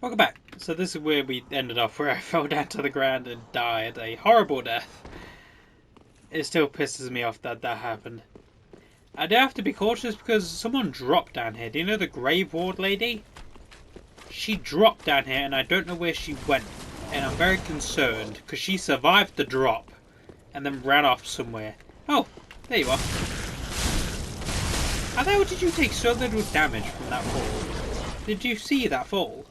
Welcome back. So this is where we ended off, where I fell down to the ground and died a horrible death. It still pisses me off that that happened. I do have to be cautious because someone dropped down here. Do you know the Grave Ward lady? She dropped down here and I don't know where she went. And I'm very concerned because she survived the drop and then ran off somewhere. Oh, there you are. How did you take so little damage from that fall? Did you see that fall?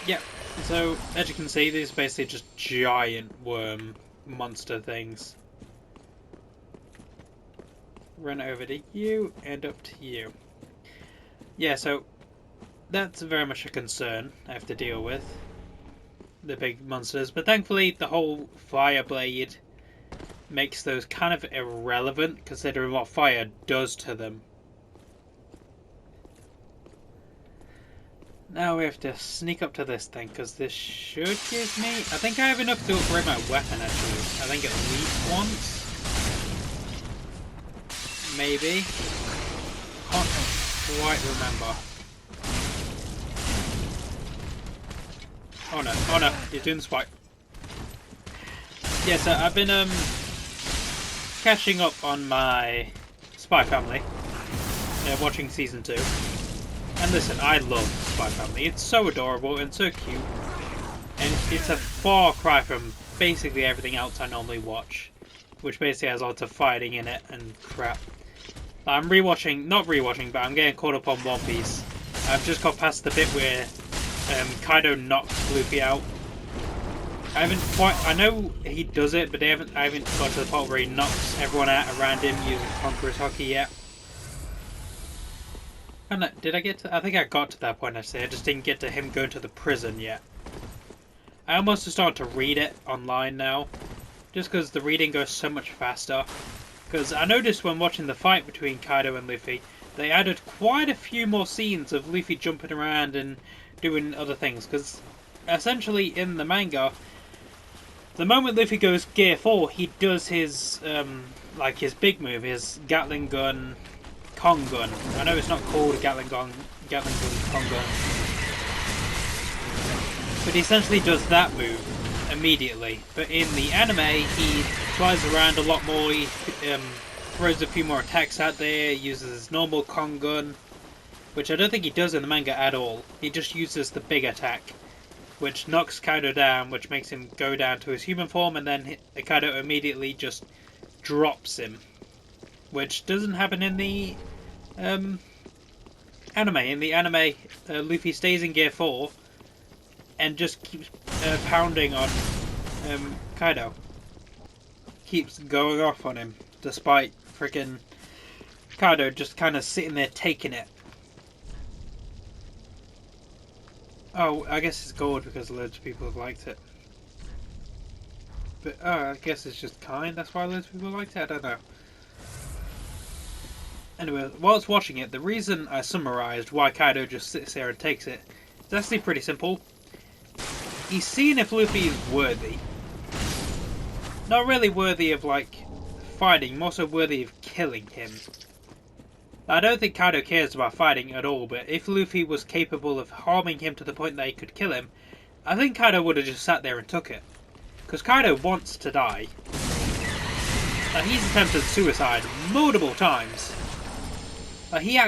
Yep. So, as you can see, these are basically just giant worm monster things. Run over to you and up to you. Yeah, so that's very much a concern I have to deal with. The big monsters. But thankfully, the whole fire blade makes those kind of irrelevant, considering what fire does to them. Now we have to sneak up to this thing, because this should give me... I think I have enough to upgrade my weapon, actually. I think at least once. Maybe. Can't quite remember. Oh no, you're doing the spike. Yeah, so I've been catching up on my Spy Family. Watching season 2. And listen, I love Spy Family. It's so adorable and so cute. And it's a far cry from basically everything else I normally watch. Which basically has lots of fighting in it and crap. I'm rewatching, not rewatching, but I'm getting caught up on One Piece. I've just got past the bit where Kaido knocks Luffy out. I haven't quite, I know he does it, but I haven't got to the part where he knocks everyone out around him using Conqueror's Hockey yet. I don't know, did I get to, I think I got to that point actually, I just didn't get to him going to the prison yet. I almost started to read it online now, just because the reading goes so much faster. Because I noticed when watching the fight between Kaido and Luffy, they added quite a few more scenes of Luffy jumping around and doing other things. Because essentially in the manga, the moment Luffy goes Gear 4, he does his like his big move, his Gatling gun, Kong gun. I know it's not called a Gatling gun, Kong gun, but he essentially does that move immediately. But in the anime, he flies around a lot more. He throws a few more attacks out there. Uses his normal Kong gun, which I don't think he does in the manga at all. He just uses the big attack, which knocks Kaido down, which makes him go down to his human form, and then Kaido immediately just drops him, which doesn't happen in the anime. In the anime, Luffy stays in Gear 4 and just keeps pounding on Kaido. Keeps going off on him, despite freaking Kaido just kind of sitting there taking it. Oh, I guess it's gold because loads of people have liked it. But, I guess it's just kind, that's why loads of people liked it, I don't know. Anyway, whilst watching it, the reason I summarised why Kaido just sits there and takes it is actually pretty simple. He's seeing if Luffy is worthy. Not really worthy of, like, fighting, more so worthy of killing him. I don't think Kaido cares about fighting at all, but if Luffy was capable of harming him to the point that he could kill him, I think Kaido would have just sat there and took it. Because Kaido wants to die. He's attempted suicide multiple times. He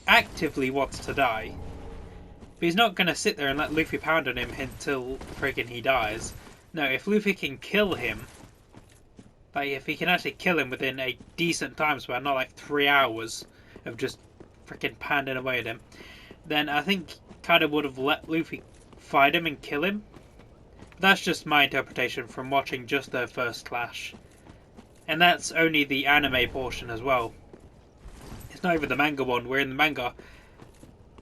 actively wants to die. But he's not going to sit there and let Luffy pound on him until friggin' he dies. No, if Luffy can kill him, like if he can actually kill him within a decent time span, not like 3 hours of just freaking pounding away at him, then I think Kaido would have let Luffy fight him and kill him. But that's just my interpretation from watching just their first clash. And that's only the anime portion as well. It's not even the manga one, where in the manga,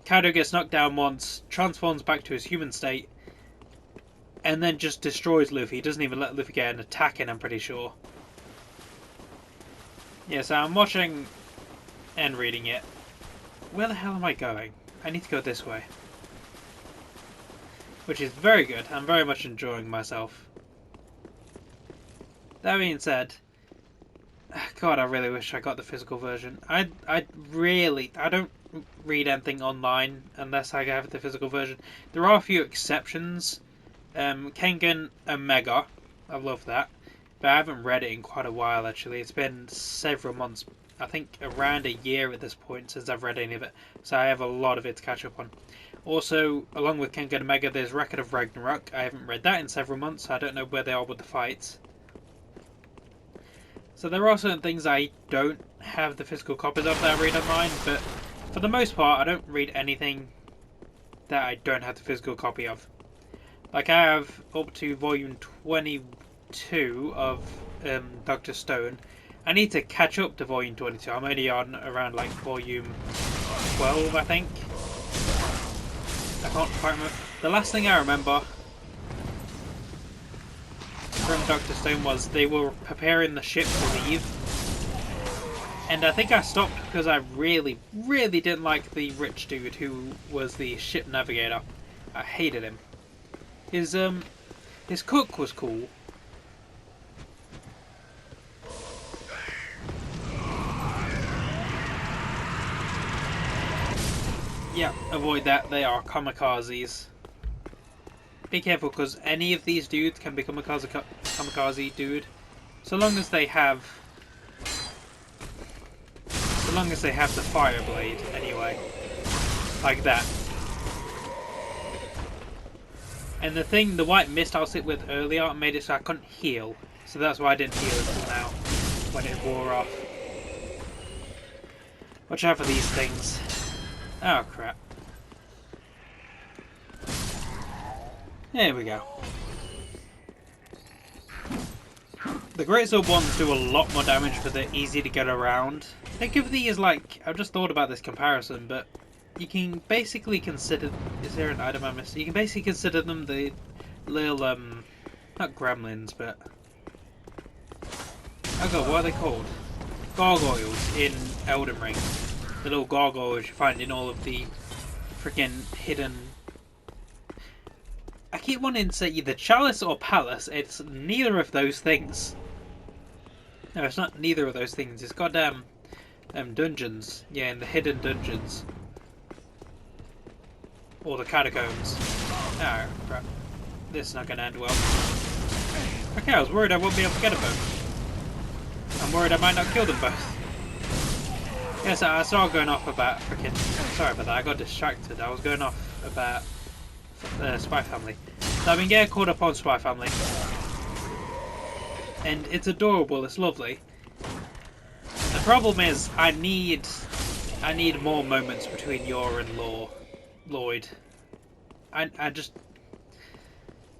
Kaido gets knocked down once, transforms back to his human state, and then just destroys Luffy. He doesn't even let Luffy get an attack in, I'm pretty sure. Yeah, so I'm watching and reading it. Where the hell am I going? I need to go this way. Which is very good. I'm very much enjoying myself. That being said, God, I really wish I got the physical version. I don't read anything online unless I have the physical version. There are a few exceptions. Kengan Omega, I love that, but I haven't read it in quite a while actually. It's been several months, I think around a year at this point since I've read any of it, so I have a lot of it to catch up on. Also, along with Kengan Omega, there's Record of Ragnarok. I haven't read that in several months, so I don't know where they are with the fights. So there are certain things I don't have the physical copies of that I read online, but for the most part I don't read anything that I don't have the physical copy of. Like I have up to volume 22 of Dr. Stone. I need to catch up to volume 22. I'm only on around like volume 12, I think. I can't quite remember. The last thing I remember from Dr. Stone was they were preparing the ship to leave. And I think I stopped because I really, really didn't like the rich dude who was the ship navigator. I hated him. His cook was cool. Yeah, avoid that. They are kamikazes. Be careful because any of these dudes can become a kamikaze dude. So long as they have the fire blade, anyway. Like that. And the white mist I was hit with earlier made it so I couldn't heal. So that's why I didn't heal until now, when it wore off. Watch out for these things. Oh crap. There we go. The Great Sword ones do a lot more damage, but they're easy to get around. Think of these like, I've just thought about this comparison, but you can basically consider, is there an item I missed? You can basically consider them the little, not gremlins, but, oh god, what are they called? Gargoyles in Elden Ring. The little gargoyles you find in all of the freaking hidden... I keep wanting to say either Chalice or Palace. It's neither of those things. No, it's not neither of those things. It's goddamn dungeons. Yeah, in the hidden dungeons. Or the catacombs. Oh, crap. This is not going to end well. Okay, I was worried I won't be able to get them both. I'm worried I might not kill them both. Yes, I saw going off about freaking... Sorry about that, I got distracted. I was going off about Spy Family. So I've been getting caught up on Spy Family. And it's adorable, it's lovely. The problem is, I need more moments between Yor and Lloyd. I just...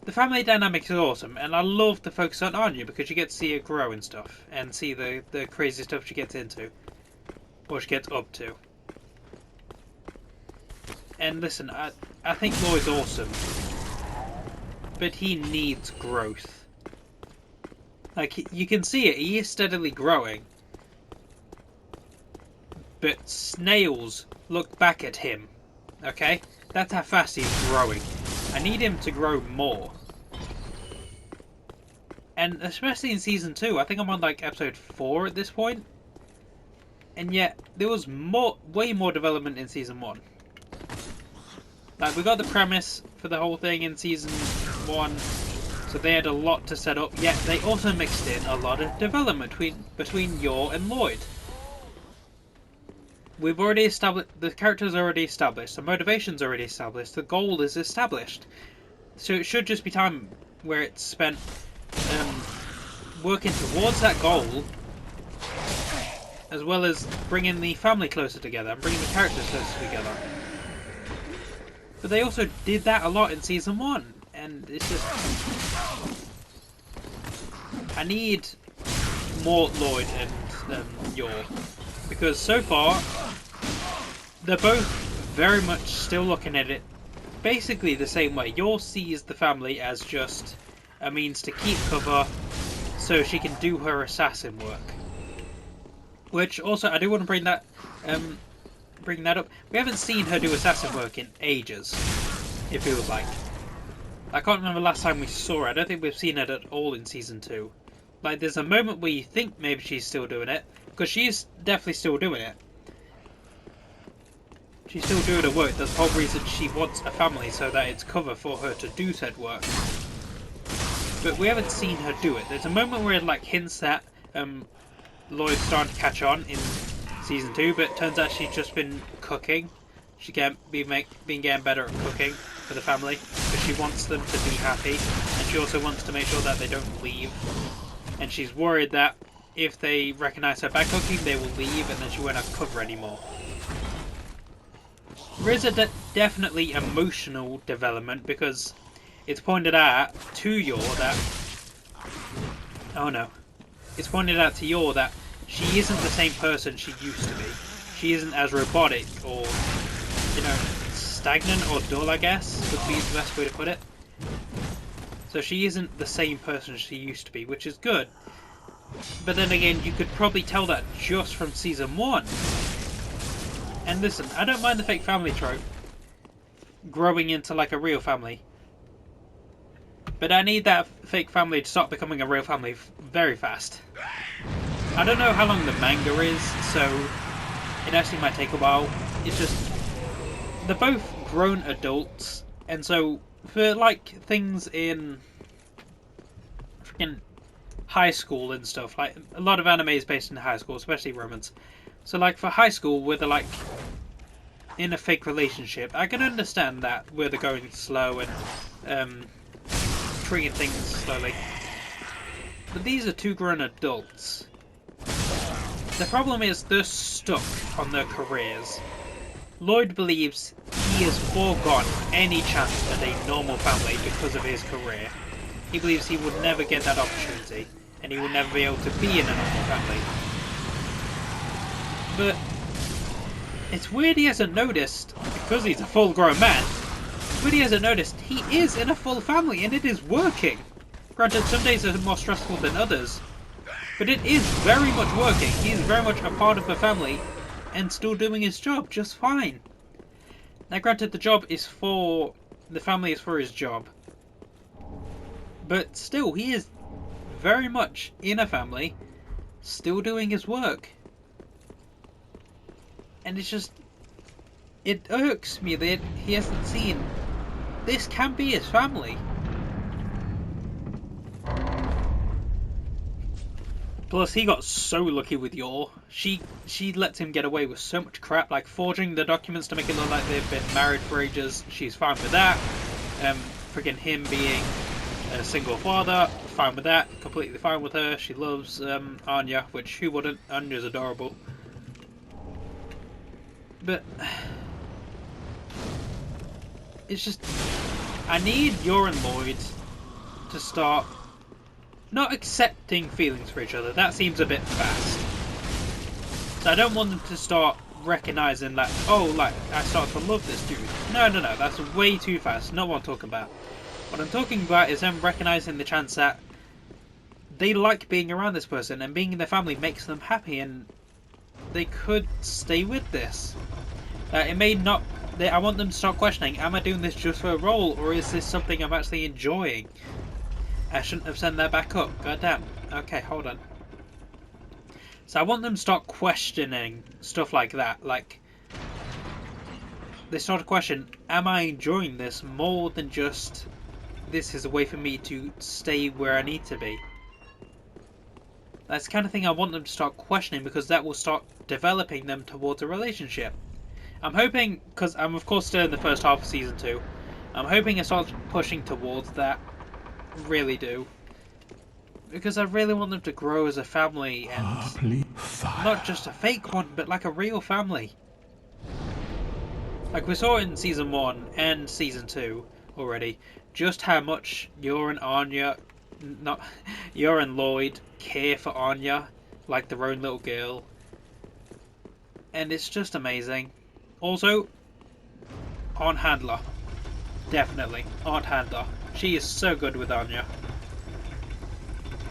The family dynamic is awesome, and I love the focus on Anya because you get to see her grow and stuff, and see the crazy stuff she gets into. Or she gets up to. And listen, I think Lloyd's awesome. But he needs growth. Like, you can see it, he is steadily growing. But snails look back at him. Okay? That's how fast he's growing. I need him to grow more. And especially in Season 2, I think I'm on like episode 4 at this point. And yet, there was way more development in Season 1. Like, we got the premise for the whole thing in Season 1, so they had a lot to set up, yet they also mixed in a lot of development between Yor and Lloyd. We've already established, the character's already established, the motivation's already established, the goal is established. So it should just be time where it's spent working towards that goal, as well as bringing the family closer together and bringing the characters closer together. But they also did that a lot in Season 1, and it's just... I need more Lloyd and Yor, because so far, they're both very much still looking at it basically the same way. Yor sees the family as just a means to keep cover so she can do her assassin work. Which also, I do want to bring that up. We haven't seen her do assassin work in ages, it feels like. I can't remember the last time we saw her. I don't think we've seen it at all in Season 2. Like, there's a moment where you think maybe she's still doing it, because she is definitely still doing it. she's still doing her work. That's the whole reason she wants a family, so that it's cover for her to do said work. But we haven't seen her do it. There's a moment where it like hints that Lloyd's starting to catch on in season 2, but it turns out she's just been cooking. She can't been getting better at cooking for the family, because she wants them to be happy, and she also wants to make sure that they don't leave. And she's worried that if they recognize her bad cooking, they will leave, and then she won't have cover anymore. There is a definitely emotional development, because it's pointed out to Yor that... Oh no. It's pointed out to Yor that she isn't the same person she used to be. She isn't as robotic or, you know, stagnant or dull, I guess, would be the best way to put it. So she isn't the same person she used to be, which is good. But then again, you could probably tell that just from season 1. And listen, I don't mind the fake family trope growing into like a real family. But I need that fake family to start becoming a real family very fast. I don't know how long the manga is, so it actually might take a while. It's just, they're both grown adults, and so for like things in freaking high school and stuff, like a lot of anime is based in high school, especially romance. So like for high school where they're like in a fake relationship, I can understand that where they're going slow and treating things slowly. But these are two grown adults. The problem is they're stuck on their careers. Lloyd believes he has foregone any chance at a normal family because of his career. He believes he would never get that opportunity, and he would never be able to be in a normal family. But it's weird he hasn't noticed, because he's a full-grown man, it's weird he hasn't noticed he is in a full family and it is working. Granted, some days are more stressful than others, but it is very much working. He is very much a part of the family and still doing his job just fine. Now granted, the job is for... the family is for his job. But still, he is very much in a family, still doing his work. And it's just... it irks me that he hasn't seen this can be his family. Plus, he got so lucky with Yor. She lets him get away with so much crap, like forging the documents to make it look like they've been married for ages. She's fine with that. Friggin' him being a single father, fine with that. Completely fine with her. She loves Anya, which who wouldn't? Anya's adorable. But it's just, I need Yor and Lloyd to start not accepting feelings for each other. That seems a bit fast. So I don't want them to start recognizing that, oh, like, I start to love this dude. No, that's way too fast. Not what I'm talking about. What I'm talking about is them recognizing the chance that they like being around this person, and being in their family makes them happy, and they could stay with this. It may not... I want them to start questioning, am I doing this just for a role, or is this something I'm actually enjoying? I shouldn't have sent that back up. Goddamn. Okay, hold on. So I want them to start questioning stuff like that. Like, they start to question, am I enjoying this more than just this is a way for me to stay where I need to be? That's the kind of thing I want them to start questioning, because that will start developing them towards a relationship. I'm hoping, because I'm of course still in the first half of season 2, I'm hoping it starts pushing towards that. Really do, because I really want them to grow as a family, and not just a fake one, but like a real family. Like we saw in season 1 and season 2 already, just how much Yor and Lloyd care for Anya like their own little girl, and it's just amazing. Also, Aunt Handler, definitely Aunt Handler. She is so good with Anya.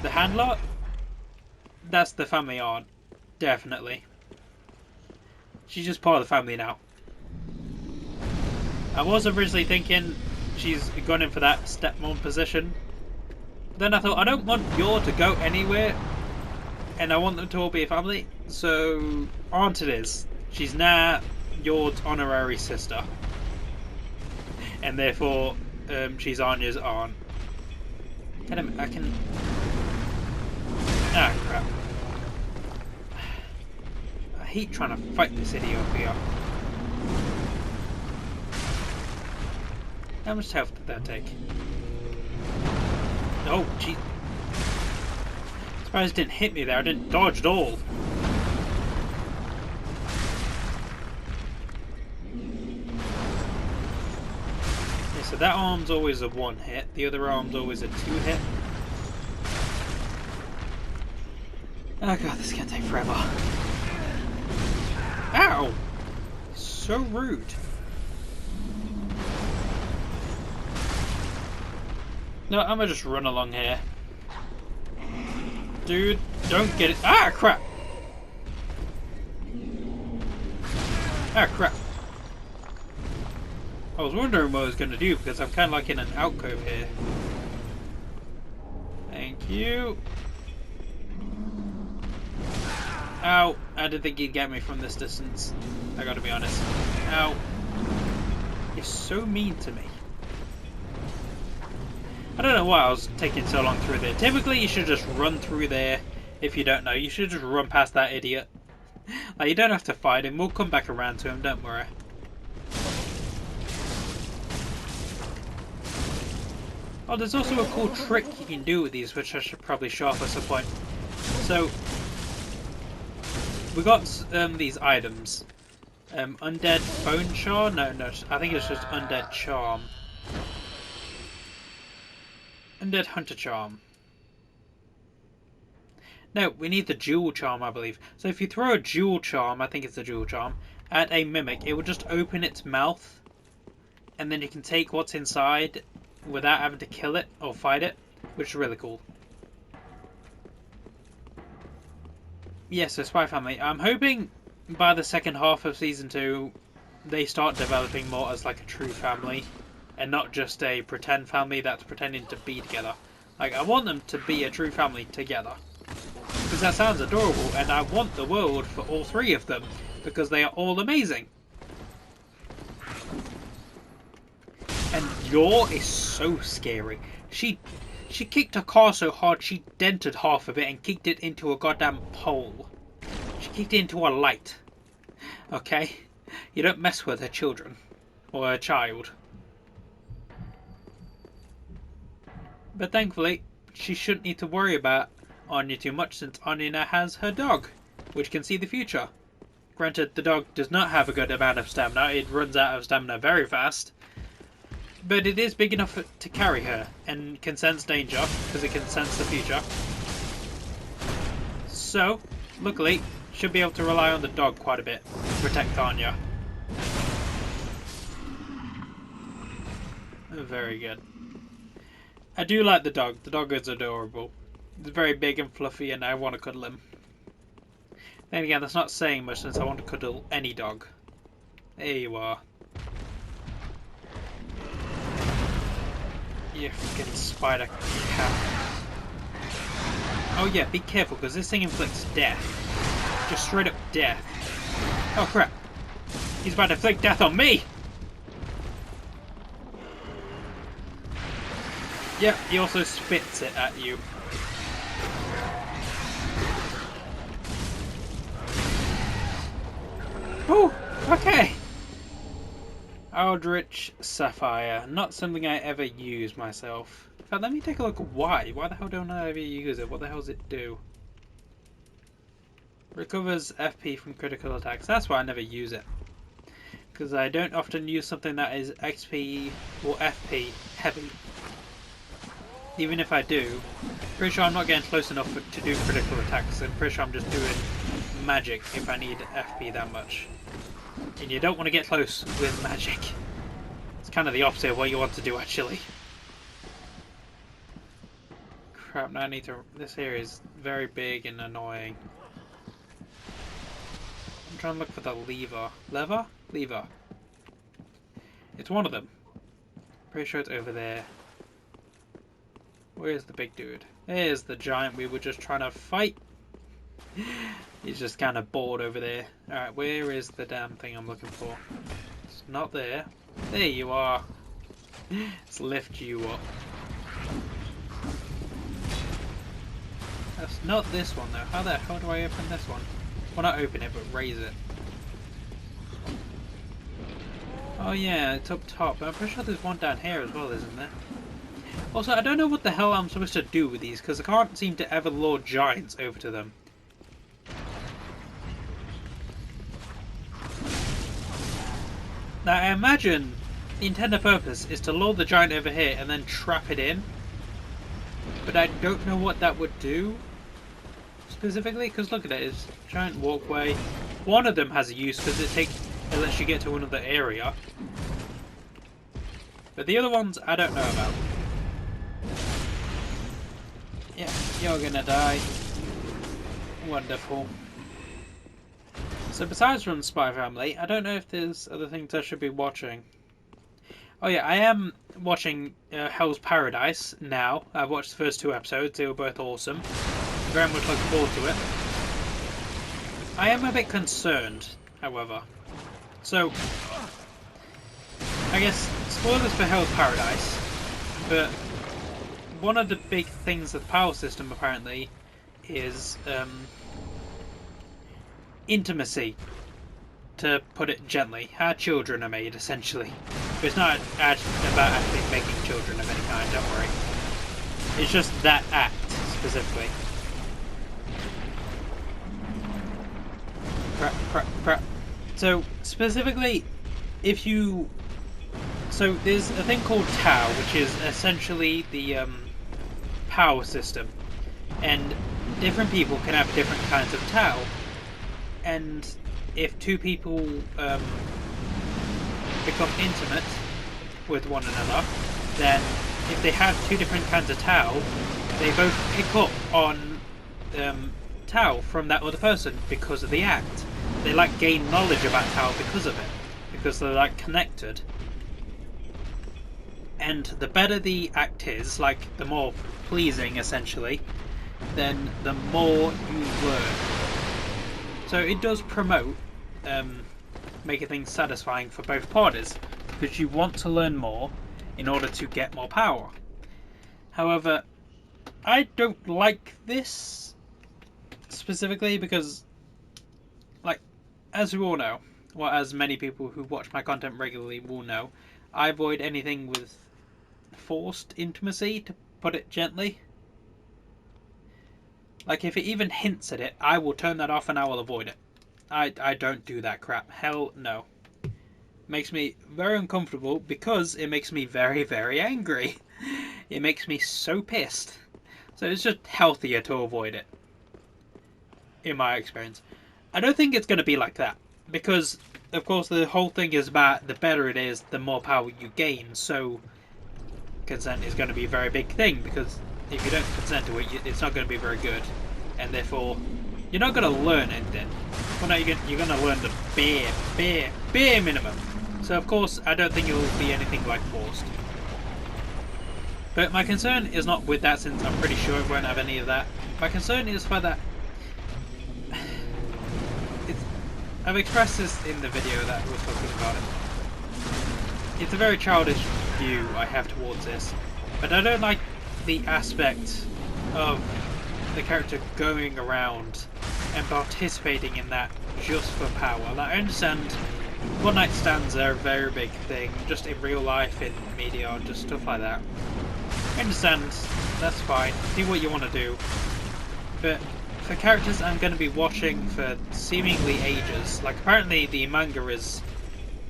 The handler? That's the family aunt. Definitely. She's just part of the family now. I was originally thinking she's gone in for that stepmom position. Then I thought, I don't want Yor to go anywhere, and I want them to all be a family. So, aunt it is. She's now Yord's honorary sister. And therefore, she's Anya's aunt. I can... Ah, crap. I hate trying to fight this idiot up here. How much health did that take? Oh, gee. Surprised it didn't hit me there. I didn't dodge at all. Yeah, so that arm's always a 1 hit. The other arm's always a 2 hit. Oh god, this is gonna take forever. Ow! So rude. No, I'm gonna just run along here. Dude, don't get it. Ah, crap! Ah, crap. I was wondering what I was gonna do because I'm kind of like in an alcove here. Thank you. Ow, I didn't think he'd get me from this distance. I gotta be honest. Ow. You're so mean to me. I don't know why I was taking so long through there. Typically, you should just run through there. If you don't know, you should just run past that idiot. Like, you don't have to fight him. We'll come back around to him, don't worry. Oh, there's also a cool trick you can do with these, which I should probably show off at some point. So, we got these items. Undead Bone Charm? No, I think it's just Undead Charm. Undead Hunter Charm. No, we need the Jewel Charm, I believe. So if you throw a Jewel Charm, I think it's a Jewel Charm, at a Mimic, it will just open its mouth, and then you can take what's inside without having to kill it or fight it, which is really cool. Yeah, so Spy Family. I'm hoping by the second half of Season 2, they start developing more as like a true family, and not just a pretend family that's pretending to be together. Like, I want them to be a true family together. Because that sounds adorable, and I want the world for all 3 of them, because they are all amazing. And Yor is so scary. She kicked her car so hard she dented half of it and kicked it into a goddamn pole. She kicked it into a light. Okay? You don't mess with her children. Or her child. But thankfully, she shouldn't need to worry about Anya too much since Anya now has her dog, which can see the future. Granted, the dog does not have a good amount of stamina. It runs out of stamina very fast. But it is big enough to carry her and can sense danger because it can sense the future. So, luckily, should be able to rely on the dog quite a bit to protect Anya. Very good. I do like the dog. The dog is adorable. It's very big and fluffy and I want to cuddle him. Then again, that's not saying much since I want to cuddle any dog. There you are. You freaking spider cat. Oh yeah, be careful because this thing inflicts death. Just straight up death. Oh crap. He's about to inflict death on me! Yep, he also spits it at you. Oh, okay. Eldritch Sapphire. Not something I ever use myself. In fact, let me take a look at why. Why the hell don't I ever use it? What the hell does it do? Recovers FP from critical attacks. That's why I never use it. Because I don't often use something that is XP or FP heavy. Even if I do, pretty sure I'm not getting close enough to do critical attacks. I'm pretty sure I'm just doing magic if I need FP that much. And you don't want to get close with magic. It's kind of the opposite of what you want to do, actually. Crap, now I need to... This area is very big and annoying. I'm trying to look for the lever. Lever? Lever. It's one of them. Pretty sure it's over there. Where's the big dude? There's the giant we were just trying to fight. He's just kind of bored over there. Alright, where is the damn thing I'm looking for? It's not there. There you are. Let's lift you up. That's not this one though. How the hell do I open this one? Well, not open it, but raise it. Oh yeah, it's up top. I'm pretty sure there's one down here as well, isn't there? Also, I don't know what the hell I'm supposed to do with these, because I can't seem to ever lure giants over to them. Now, I imagine the intended purpose is to lure the giant over here and then trap it in. But I don't know what that would do specifically, because look at it, it's a giant walkway. One of them has a use because it lets you get to another area. But the other ones, I don't know about. Yeah, you're gonna die. Wonderful. So besides from Spy Family, I don't know if there's other things I should be watching. Oh yeah, I am watching Hell's Paradise now. I've watched the first 2 episodes. They were both awesome. Very much looking forward to it. I am a bit concerned, however. So, I guess, spoilers for Hell's Paradise, but one of the big things of the power system, apparently, is intimacy, to put it gently. How children are made, essentially. But it's not about actually making children of any kind, don't worry. It's just that act, specifically. Crap. So, specifically, if you... So, there's a thing called Tau, which is essentially the power system. And different people can have different kinds of Tau. And if 2 people become intimate with one another, then if they have 2 different kinds of Tau, they both pick up on Tau from that other person because of the act. They like gain knowledge about Tau because of it, because they're like connected. And the better the act is, like the more pleasing essentially, then the more you learn. So it does promote making things satisfying for both parties, because you want to learn more in order to get more power. However, I don't like this specifically because, like, as we all know, well, as many people who watch my content regularly will know, I avoid anything with forced intimacy, to put it gently. Like, if it even hints at it, I will turn that off and I will avoid it. I don't do that crap. Hell no. Makes me very uncomfortable because it makes me very, very angry. It makes me so pissed. So it's just healthier to avoid it, in my experience. I don't think it's going to be like that, because of course the whole thing is about the better it is, the more power you gain. So consent is going to be a very big thing, because if you don't consent to it, it's not going to be very good, and therefore you're not going to learn anything. Well, no, you're going to learn the bare minimum. So of course I don't think it will be anything like forced. But my concern is not with that, since I'm pretty sure it won't have any of that. My concern is for that. I've expressed this in the video that was talking about it. It's a very childish view I have towards this, but I don't like the aspect of the character going around and participating in that just for power. Like, I understand one night stands are a very big thing, just in real life, in media, just stuff like that. I understand, that's fine, do what you want to do, but for characters I'm going to be watching for seemingly ages, like apparently the manga is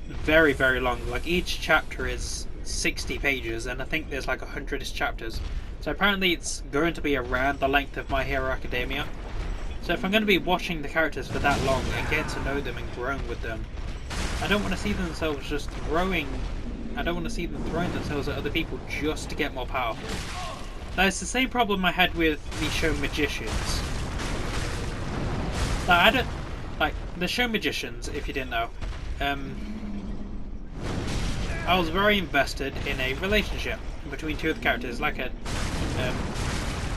very, very long, like each chapter is 60 pages, and I think there's like 100-ish chapters. So apparently it's going to be around the length of My Hero Academia. So if I'm going to be watching the characters for that long and getting to know them and growing with them, I don't want to see themselves just throwing... I don't want to see them throwing themselves at other people just to get more powerful. Now, it's the same problem I had with the show Magicians. Now, I don't... Like, the show Magicians, if you didn't know, I was very invested in a relationship between 2 of the characters, like a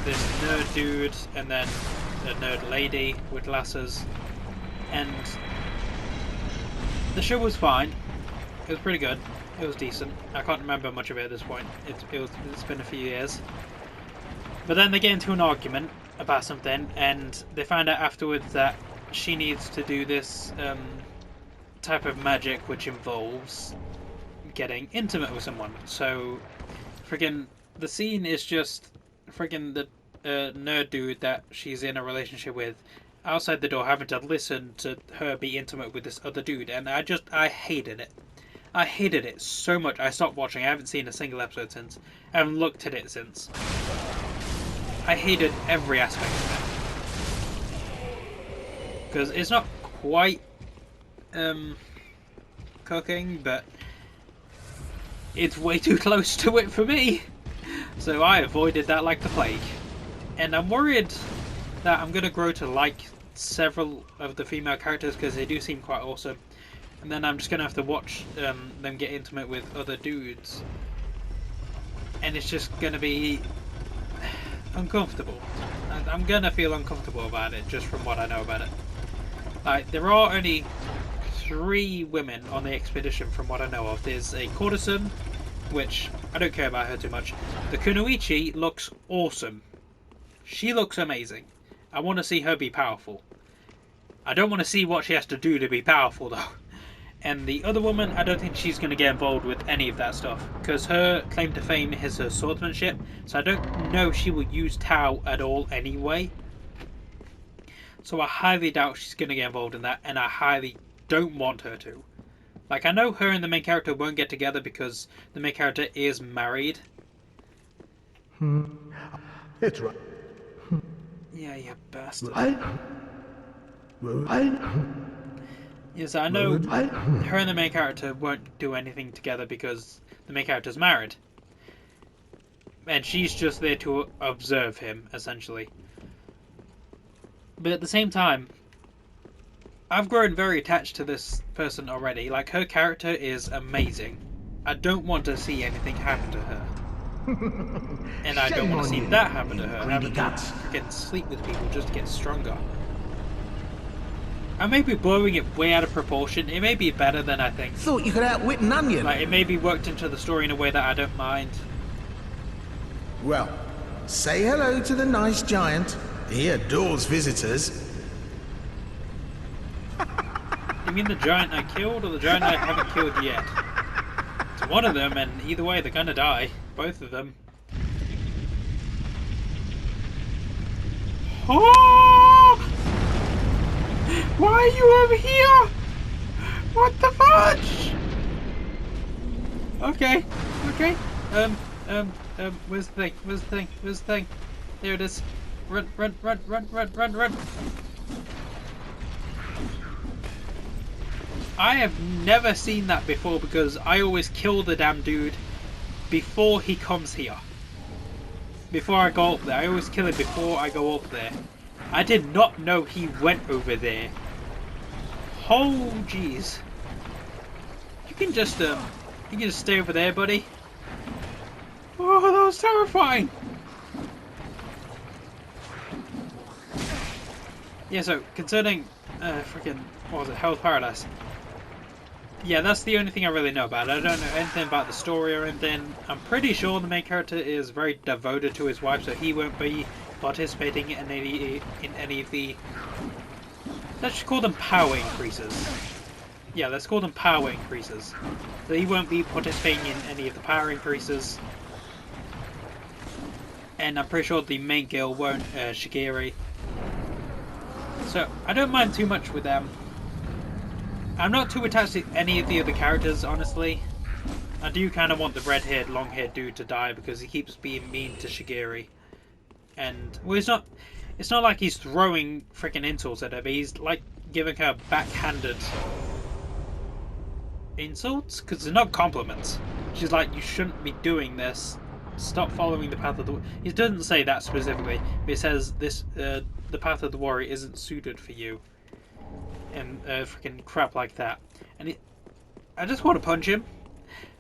this nerd dude and then a nerd lady with glasses, and the show was fine. It was pretty good. It was decent. I can't remember much of it at this point. It's been a few years. But then they get into an argument about something, and they find out afterwards that she needs to do this type of magic which involves getting intimate with someone. So, friggin' the scene is just friggin' the nerd dude that she's in a relationship with outside the door having to listen to her be intimate with this other dude, and I hated it. I hated it so much. I stopped watching. I haven't seen a single episode since. I haven't looked at it since. I hated every aspect of it. Because it's not quite cooking, but it's way too close to it for me. So I avoided that like the plague. And I'm worried that I'm going to grow to like several of the female characters because they do seem quite awesome. And then I'm just going to have to watch them get intimate with other dudes. And it's just going to be uncomfortable. I'm going to feel uncomfortable about it just from what I know about it. Like, there are only 3 women on the expedition from what I know of. There's a courtesan, which I don't care about her too much. The Kunoichi looks awesome. She looks amazing. I want to see her be powerful. I don't want to see what she has to do to be powerful though. And the other woman, I don't think she's going to get involved with any of that stuff. Because her claim to fame is her swordsmanship. So I don't know if she will use Tao at all anyway. So I highly doubt she's going to get involved in that. And I highly don't want her to. Like, I know her and the main character won't get together because the main character is married. It's right. Yeah, you bastard. Right. Yes, I know her and the main character won't do anything together because the main character's married. And she's just there to observe him, essentially. But at the same time, I've grown very attached to this person already. Like, her character is amazing. I don't want to see anything happen to her. And I don't want to see that happen to her. Having to freaking sleep with people just to get stronger. I may be blowing it way out of proportion. It may be better than I think. Thought you could outwit an onion. Like, it may be worked into the story in a way that I don't mind. Well, say hello to the nice giant. He adores visitors. You mean the giant I killed or the giant I haven't killed yet? It's one of them, and either way they're gonna die. Both of them. Oh! Why are you over here? What the fudge? Okay. Where's the thing? Where's the thing? Where's the thing? There it is. Run. I have never seen that before because I always kill the damn dude before he comes here. Before I go up there. I always kill him before I go up there. I did not know he went over there. Oh jeez. You can just stay over there, buddy. Oh, that was terrifying. Yeah, so concerning freaking what was it, Hell's Paradise. Yeah, that's the only thing I really know about it. I don't know anything about the story or anything. I'm pretty sure the main character is very devoted to his wife, so he won't be participating in any of the... Let's just call them power increases. Yeah, let's call them power increases. So he won't be participating in any of the power increases. And I'm pretty sure the main girl won't, Shigeri. So, I don't mind too much with them. I'm not too attached to any of the other characters, honestly. I do kind of want the red-haired, long-haired dude to die because he keeps being mean to Shigeri. And, well, it's not like he's throwing freaking insults at her, but he's like giving her backhanded insults? Because they're not compliments. She's like, you shouldn't be doing this. Stop following the path of the... He doesn't say that specifically, but he says this, the path of the warrior isn't suited for you. And freaking crap like that. And I just want to punch him.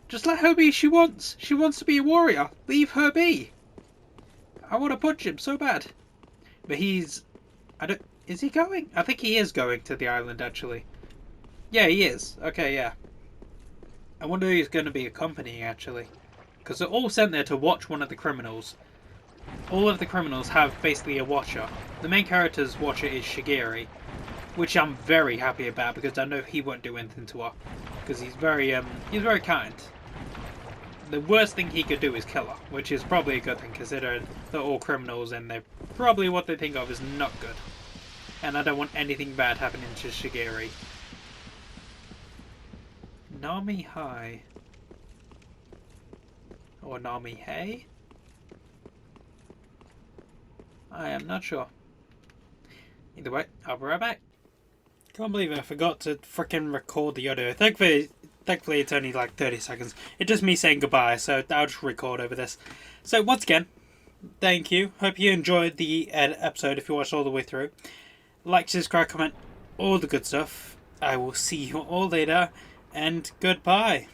Just let her be she wants. She wants to be a warrior. Leave her be. I want to punch him so bad. But I don't... Is he going? I think he is going to the island, actually. Yeah, he is. Okay, yeah. I wonder who he's going to be accompanying, actually. Because they're all sent there to watch one of the criminals. All of the criminals have basically a watcher. The main character's watcher is Shigeri, which I'm very happy about because I know he won't do anything to her. Because he's very kind. The worst thing he could do is kill her, which is probably a good thing considering they're all criminals and they're probably what they think of is not good. And I don't want anything bad happening to Shigeri. Nami High. Or Nami Hey? I am not sure. Either way, I'll be right back. Can't believe I forgot to frickin' record the audio. Thankfully it's only like 30 seconds. It's just me saying goodbye, so I'll just record over this. So once again, thank you. Hope you enjoyed the episode if you watched all the way through. Like, subscribe, comment, all the good stuff. I will see you all later, and goodbye.